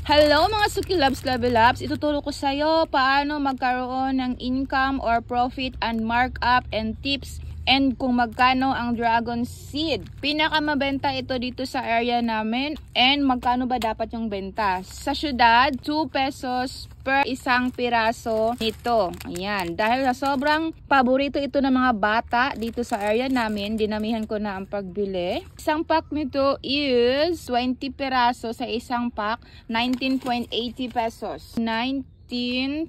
Hello mga Suki Loves Level Ups! Ituturo ko sa iyo paano magkaroon ng income or profit and markup and tips and kung magkano ang dragon seed. Pinakamabenta ito dito sa area namin and magkano ba dapat yung benta. Sa syudad, 2 pesos per isang piraso nito. Ayan. Dahil sa sobrang paborito ito ng mga bata dito sa area namin, dinamihan ko na ang pagbili. Isang pack nito is 20 piraso sa isang pack, 19.80 pesos. 19.80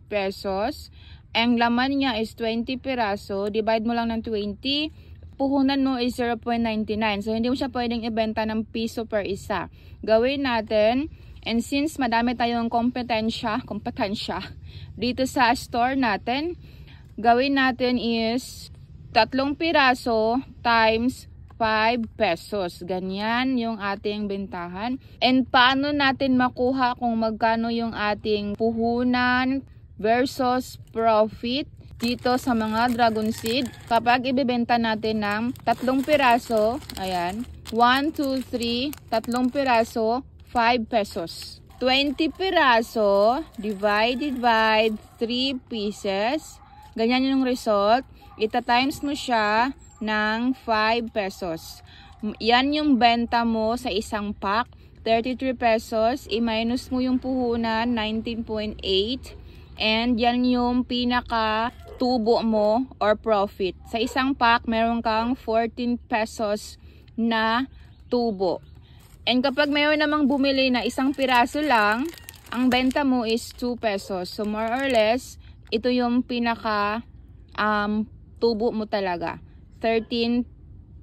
pesos. Ang laman niya is 20 piraso. Divide mo lang ng 20. Puhunan mo is 0.99. So, hindi mo siya pwedeng ibenta ng piso per isa. Gawin natin. And since madami tayong kompetensya dito sa store natin, gawin natin is 3 piraso times 5 pesos. Ganyan yung ating bentahan. And paano natin makuha kung magkano yung ating puhunan versus profit dito sa mga dragon seed kapag ibebenta natin ng 3 piraso, ayan, 1, 2, 3, 3 piraso, 5 pesos. 20 piraso divided by 3 pieces, ganyan yung result. Ita-times mo siya ng 5 pesos. Yan yung benta mo sa isang pack, 33 pesos, i-minus mo yung puhunan, 19.8. And yan yung pinaka tubo mo or profit. Sa isang pack, meron kang 14 pesos na tubo. And kapag meron namang bumili na isang piraso lang, ang benta mo is 2 pesos. So more or less, ito yung pinaka tubo mo talaga. 13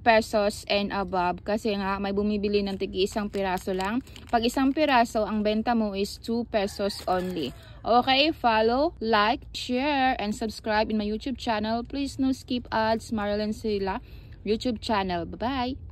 pesos and above. Kasi nga, may bumibili ng tigi isang piraso lang. Pag isang piraso, ang benta mo is 2 pesos only. Okay, follow, like, share, and subscribe in my YouTube channel. Please no skip ads, Marilyn Sila YouTube channel. Bye-bye!